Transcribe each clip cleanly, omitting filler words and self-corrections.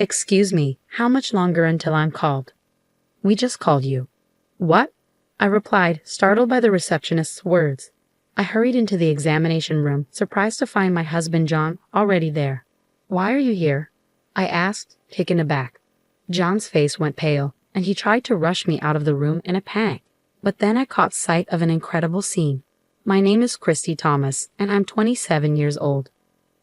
Excuse me, how much longer until I'm called? We just called you. What? I replied, startled by the receptionist's words. I hurried into the examination room, surprised to find my husband John already there. Why are you here? I asked, taken aback. John's face went pale, and he tried to rush me out of the room in a panic. But then I caught sight of an incredible scene. My name is Christy Thomas, and I'm 27 years old.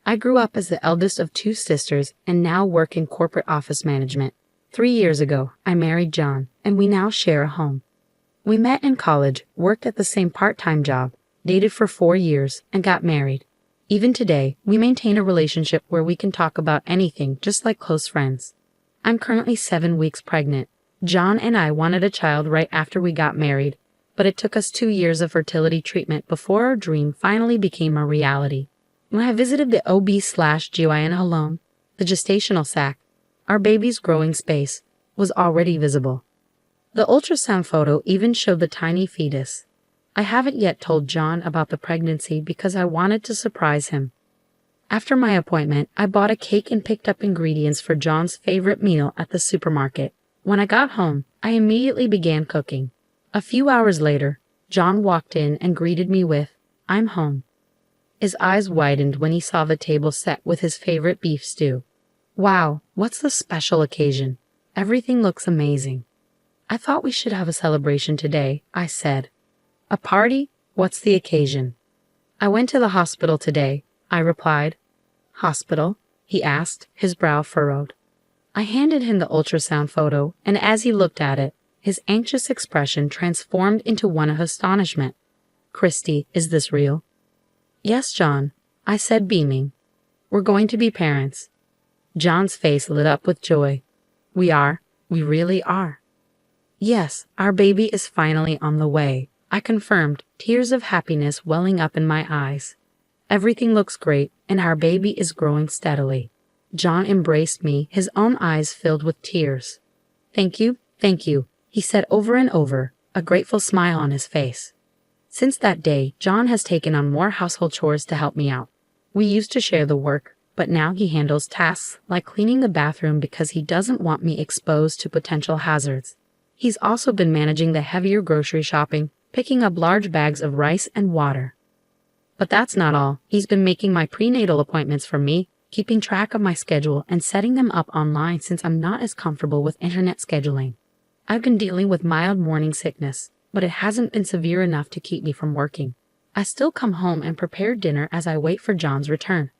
I grew up as the eldest of two sisters and now work in corporate office management. 3 years ago, I married John, and we now share a home. We met in college, worked at the same part-time job, dated for 4 years, and got married. Even today, we maintain a relationship where we can talk about anything just like close friends. I'm currently 7 weeks pregnant. John and I wanted a child right after we got married, but it took us 2 years of fertility treatment before our dream finally became a reality. When I visited the OB-GYN alone, the gestational sac, our baby's growing space, was already visible. The ultrasound photo even showed the tiny fetus. I haven't yet told John about the pregnancy because I wanted to surprise him. After my appointment, I bought a cake and picked up ingredients for John's favorite meal at the supermarket. When I got home, I immediately began cooking. A few hours later, John walked in and greeted me with, "I'm home." His eyes widened when he saw the table set with his favorite beef stew. Wow, what's the special occasion? Everything looks amazing. I thought we should have a celebration today, I said. A party? What's the occasion? I went to the hospital today, I replied. Hospital? He asked, his brow furrowed. I handed him the ultrasound photo, and as he looked at it, his anxious expression transformed into one of astonishment. Christy, is this real? Yes, John, I said, beaming. We're going to be parents. John's face lit up with joy. We are. We really are. Yes, our baby is finally on the way, I confirmed, tears of happiness welling up in my eyes. Everything looks great, and our baby is growing steadily. John embraced me, his own eyes filled with tears. Thank you, he said over and over, a grateful smile on his face. Since that day, John has taken on more household chores to help me out. We used to share the work, but now he handles tasks like cleaning the bathroom because he doesn't want me exposed to potential hazards. He's also been managing the heavier grocery shopping, picking up large bags of rice and water. But that's not all. He's been making my prenatal appointments for me, keeping track of my schedule and setting them up online since I'm not as comfortable with internet scheduling. I've been dealing with mild morning sickness, but it hasn't been severe enough to keep me from working. I still come home and prepare dinner as I wait for John's return.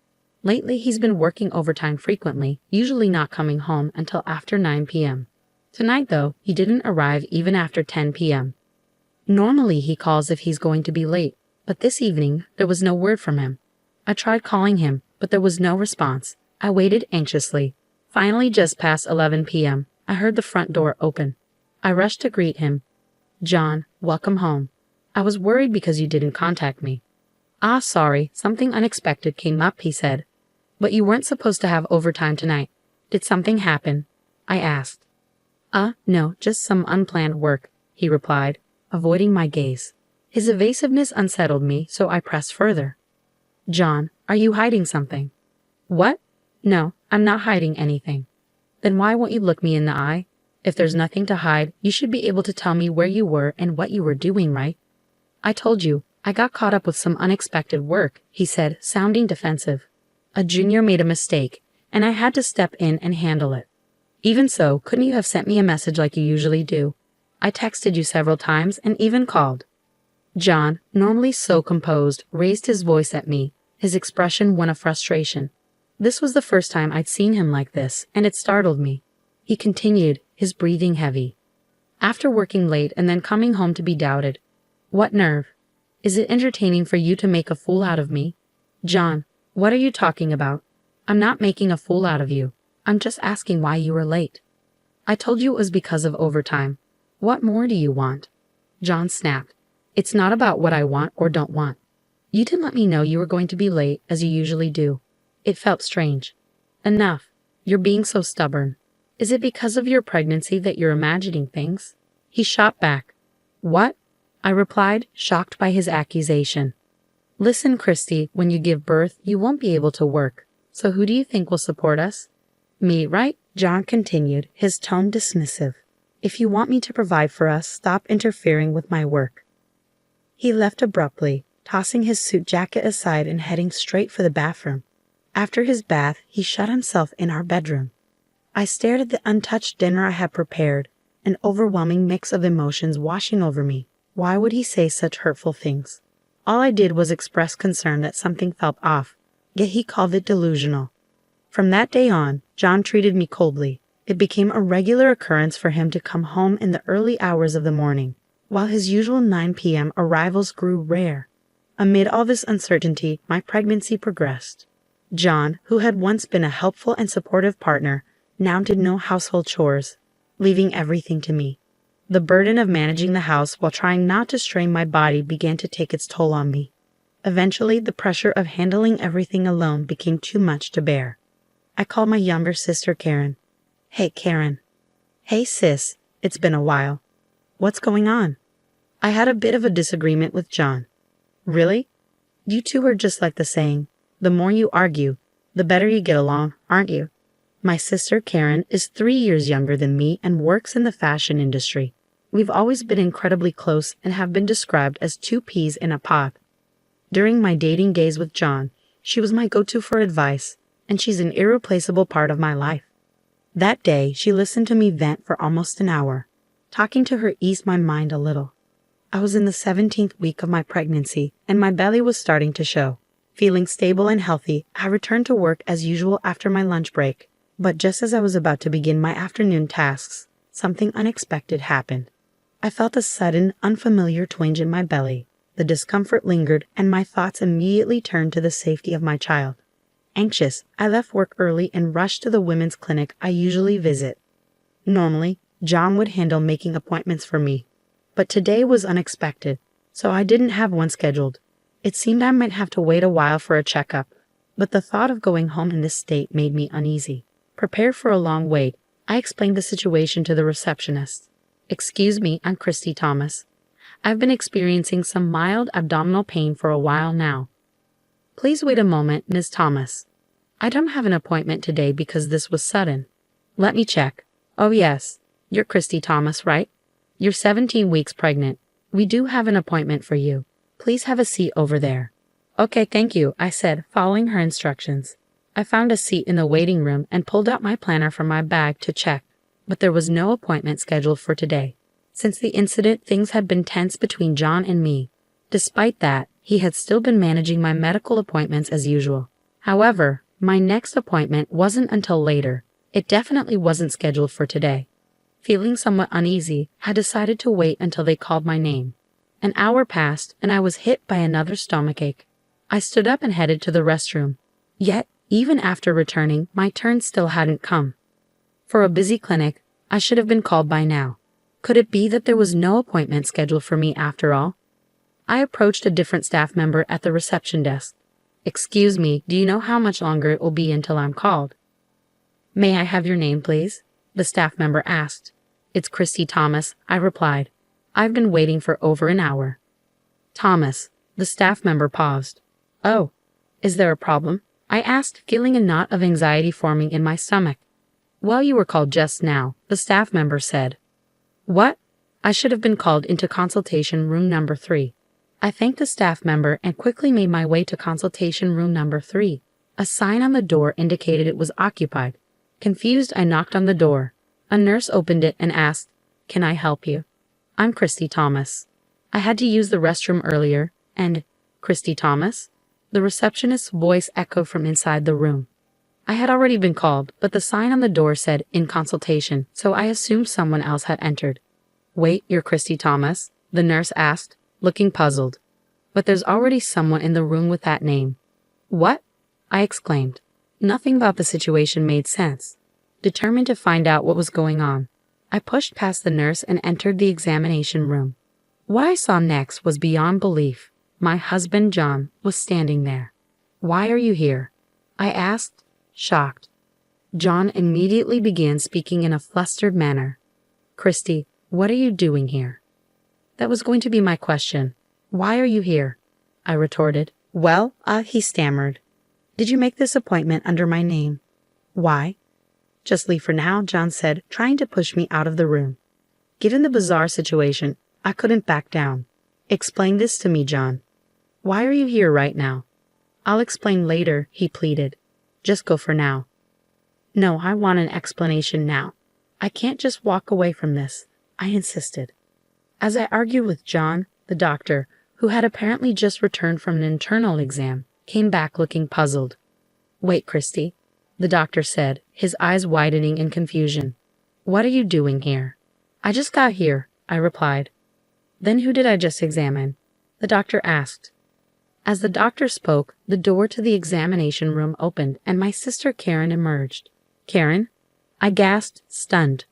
Lately, he's been working overtime frequently, usually not coming home until after 9 p.m. Tonight, though, he didn't arrive even after 10 p.m. Normally, he calls if he's going to be late, but this evening, there was no word from him. I tried calling him, but there was no response. I waited anxiously. Finally, just past 11 p.m., I heard the front door open. I rushed to greet him. John, welcome home. I was worried because you didn't contact me. Ah, sorry, something unexpected came up, he said. But you weren't supposed to have overtime tonight. Did something happen? I asked. No, just some unplanned work, he replied, avoiding my gaze. His evasiveness unsettled me, so I pressed further. John, are you hiding something? What? No, I'm not hiding anything. Then why won't you look me in the eye? If there's nothing to hide, you should be able to tell me where you were and what you were doing, right? I told you, I got caught up with some unexpected work, he said, sounding defensive. A junior made a mistake, and I had to step in and handle it. Even so, couldn't you have sent me a message like you usually do? I texted you several times and even called. John, normally so composed, raised his voice at me, his expression one of frustration. This was the first time I'd seen him like this, and it startled me. He continued, his breathing heavy. After working late and then coming home to be doubted. What nerve? Is it entertaining for you to make a fool out of me? John, what are you talking about? I'm not making a fool out of you. I'm just asking why you were late. I told you it was because of overtime. What more do you want? John snapped. It's not about what I want or don't want. You didn't let me know you were going to be late, as you usually do. It felt strange. Enough. You're being so stubborn. Is it because of your pregnancy that you're imagining things? He shot back. What? I replied, shocked by his accusation. Listen, Christy, when you give birth, you won't be able to work. So who do you think will support us? Me, right? John continued, his tone dismissive. If you want me to provide for us, stop interfering with my work. He left abruptly, tossing his suit jacket aside and heading straight for the bathroom. After his bath, he shut himself in our bedroom. I stared at the untouched dinner I had prepared, an overwhelming mix of emotions washing over me. Why would he say such hurtful things? All I did was express concern that something felt off, yet he called it delusional. From that day on, John treated me coldly. It became a regular occurrence for him to come home in the early hours of the morning, while his usual 9 p.m. arrivals grew rare. Amid all this uncertainty, my pregnancy progressed. John, who had once been a helpful and supportive partner, now did no household chores, leaving everything to me. The burden of managing the house while trying not to strain my body began to take its toll on me. Eventually, the pressure of handling everything alone became too much to bear. I called my younger sister Karen. Hey, Karen. Hey, sis. It's been a while. What's going on? I had a bit of a disagreement with John. Really? You two are just like the saying, the more you argue, the better you get along, aren't you? My sister Karen is 3 years younger than me and works in the fashion industry. We've always been incredibly close and have been described as two peas in a pod. During my dating days with John, she was my go-to for advice, and she's an irreplaceable part of my life. That day, she listened to me vent for almost an hour. Talking to her eased my mind a little. I was in the 17th week of my pregnancy, and my belly was starting to show. Feeling stable and healthy, I returned to work as usual after my lunch break. But just as I was about to begin my afternoon tasks, something unexpected happened. I felt a sudden, unfamiliar twinge in my belly. The discomfort lingered, and my thoughts immediately turned to the safety of my child. Anxious, I left work early and rushed to the women's clinic I usually visit. Normally, John would handle making appointments for me, but today was unexpected, so I didn't have one scheduled. It seemed I might have to wait a while for a checkup, but the thought of going home in this state made me uneasy. Prepared for a long wait, I explained the situation to the receptionist. Excuse me, I'm Christy Thomas. I've been experiencing some mild abdominal pain for a while now. Please wait a moment, Ms. Thomas. I don't have an appointment today because this was sudden. Let me check. Oh yes, you're Christy Thomas, right? You're 17 weeks pregnant. We do have an appointment for you. Please have a seat over there. Okay, thank you, I said, following her instructions. I found a seat in the waiting room and pulled out my planner from my bag to check, but there was no appointment scheduled for today. Since the incident, things had been tense between John and me. Despite that, he had still been managing my medical appointments as usual. However, my next appointment wasn't until later. It definitely wasn't scheduled for today. Feeling somewhat uneasy, I decided to wait until they called my name. An hour passed, and I was hit by another stomachache. I stood up and headed to the restroom. Yet, even after returning, my turn still hadn't come. For a busy clinic, I should have been called by now. Could it be that there was no appointment scheduled for me after all? I approached a different staff member at the reception desk. Excuse me, do you know how much longer it will be until I'm called? May I have your name, please? The staff member asked. It's Christy Thomas, I replied. I've been waiting for over an hour. Thomas, the staff member paused. Oh, is there a problem? I asked, feeling a knot of anxiety forming in my stomach. Well, you were called just now, the staff member said. What? I should have been called into consultation room number 3. I thanked the staff member and quickly made my way to consultation room number 3. A sign on the door indicated it was occupied. Confused, I knocked on the door. A nurse opened it and asked, "Can I help you?" I'm Christy Thomas. I had to use the restroom earlier, and Christy Thomas? The receptionist's voice echoed from inside the room. I had already been called, but the sign on the door said in consultation, so I assumed someone else had entered. Wait, you're Christy Thomas? The nurse asked, looking puzzled. But there's already someone in the room with that name. What? I exclaimed. Nothing about the situation made sense. Determined to find out what was going on, I pushed past the nurse and entered the examination room. What I saw next was beyond belief. My husband, John, was standing there. Why are you here? I asked, shocked. John immediately began speaking in a flustered manner. Christy, what are you doing here? That was going to be my question. Why are you here? I retorted. Well, he stammered. Did you make this appointment under my name? Why? Just leave for now, John said, trying to push me out of the room. Given the bizarre situation, I couldn't back down. Explain this to me, John. Why are you here right now? I'll explain later, he pleaded. Just go for now. No, I want an explanation now. I can't just walk away from this, I insisted. As I argued with John, the doctor, who had apparently just returned from an internal exam, came back looking puzzled. Wait, Christy, the doctor said, his eyes widening in confusion. What are you doing here? I just got here, I replied. Then who did I just examine? The doctor asked. As the doctor spoke, the door to the examination room opened and my sister Karen emerged. Karen? I gasped, stunned.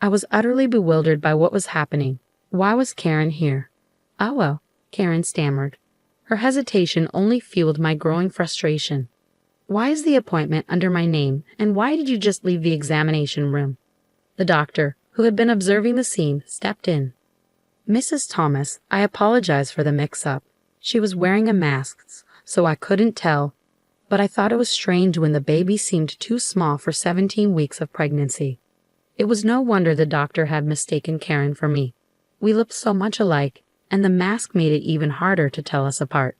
I was utterly bewildered by what was happening. Why was Karen here? Oh well, Karen stammered. Her hesitation only fueled my growing frustration. Why is the appointment under my name, and why did you just leave the examination room? The doctor, who had been observing the scene, stepped in. Mrs. Thomas, I apologize for the mix-up. She was wearing a mask, so I couldn't tell, but I thought it was strange when the baby seemed too small for 17 weeks of pregnancy. It was no wonder the doctor had mistaken Karen for me. We looked so much alike, and the mask made it even harder to tell us apart.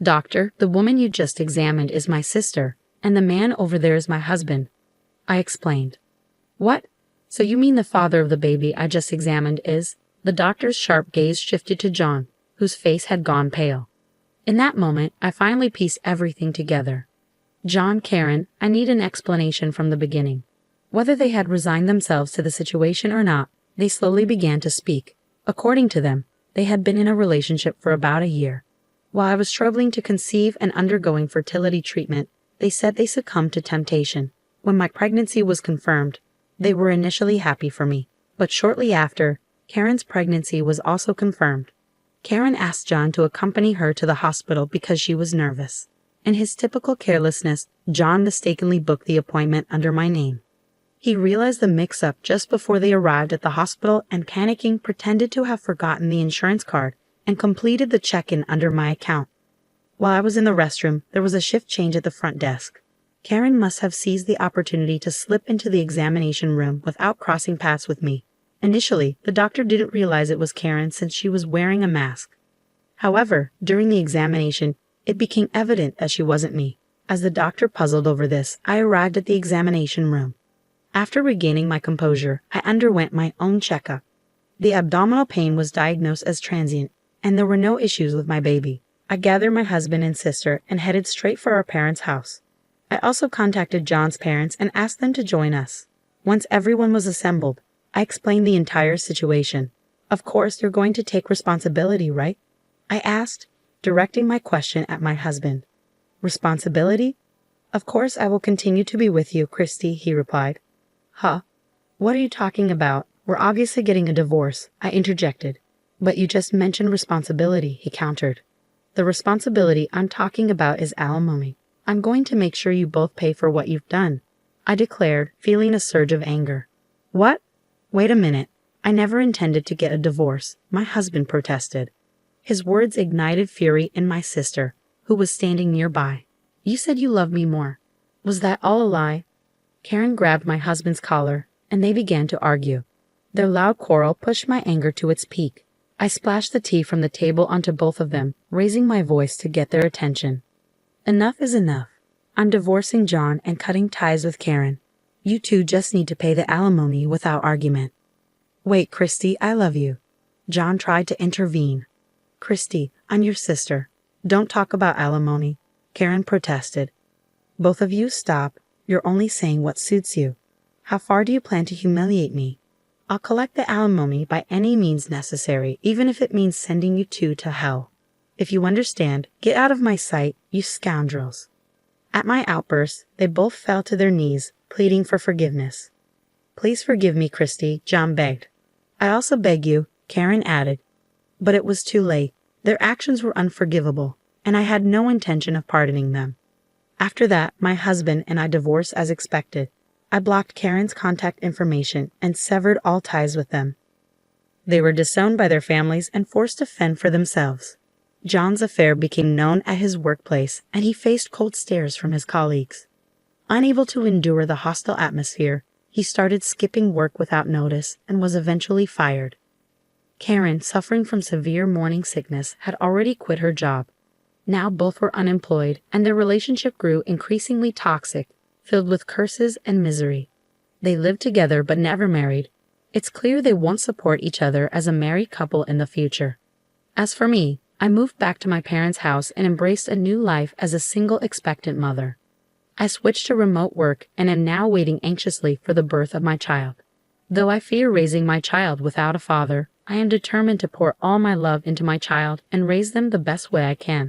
Doctor, the woman you just examined is my sister, and the man over there is my husband, I explained. What? So you mean the father of the baby I just examined is? The doctor's sharp gaze shifted to John, whose face had gone pale. In that moment, I finally pieced everything together. John, Karen, I need an explanation from the beginning. Whether they had resigned themselves to the situation or not, they slowly began to speak. According to them, they had been in a relationship for about a year. While I was struggling to conceive and undergoing fertility treatment, they said they succumbed to temptation. When my pregnancy was confirmed, they were initially happy for me, but shortly after, Karen's pregnancy was also confirmed. Karen asked John to accompany her to the hospital because she was nervous. In his typical carelessness, John mistakenly booked the appointment under my name. He realized the mix-up just before they arrived at the hospital and panicking pretended to have forgotten the insurance card and completed the check-in under my account. While I was in the restroom, there was a shift change at the front desk. Karen must have seized the opportunity to slip into the examination room without crossing paths with me. Initially, the doctor didn't realize it was Karen since she was wearing a mask. However, during the examination, it became evident that she wasn't me. As the doctor puzzled over this, I arrived at the examination room. After regaining my composure, I underwent my own checkup. The abdominal pain was diagnosed as transient, and there were no issues with my baby. I gathered my husband and sister and headed straight for our parents' house. I also contacted John's parents and asked them to join us. Once everyone was assembled, I explained the entire situation. Of course, you're going to take responsibility, right? I asked, directing my question at my husband. Responsibility? Of course I will continue to be with you, Christy, he replied. Huh? What are you talking about? We're obviously getting a divorce, I interjected. But you just mentioned responsibility, he countered. The responsibility I'm talking about is alimony. I'm going to make sure you both pay for what you've done, I declared, feeling a surge of anger. What? Wait a minute. I never intended to get a divorce, my husband protested. His words ignited fury in my sister, who was standing nearby. You said you loved me more. Was that all a lie? Karen grabbed my husband's collar, and they began to argue. Their loud quarrel pushed my anger to its peak. I splashed the tea from the table onto both of them, raising my voice to get their attention. Enough is enough. I'm divorcing John and cutting ties with Karen. You two just need to pay the alimony without argument. Wait, Christy, I love you. John tried to intervene. Christy, I'm your sister. Don't talk about alimony, Karen protested. Both of you stop. You're only saying what suits you. How far do you plan to humiliate me? I'll collect the alimony by any means necessary, even if it means sending you two to hell. If you understand, get out of my sight, you scoundrels. At my outburst, they both fell to their knees, pleading for forgiveness. Please forgive me, Christy, John begged. I also beg you, Karen added. But it was too late. Their actions were unforgivable, and I had no intention of pardoning them. After that, my husband and I divorced as expected. I blocked Karen's contact information and severed all ties with them. They were disowned by their families and forced to fend for themselves. John's affair became known at his workplace, and he faced cold stares from his colleagues. Unable to endure the hostile atmosphere, he started skipping work without notice and was eventually fired. Karen, suffering from severe morning sickness, had already quit her job. Now both were unemployed, and their relationship grew increasingly toxic, filled with curses and misery. They lived together but never married. It's clear they won't support each other as a married couple in the future. As for me, I moved back to my parents' house and embraced a new life as a single expectant mother. I switched to remote work and am now waiting anxiously for the birth of my child. Though I fear raising my child without a father, I am determined to pour all my love into my child and raise them the best way I can.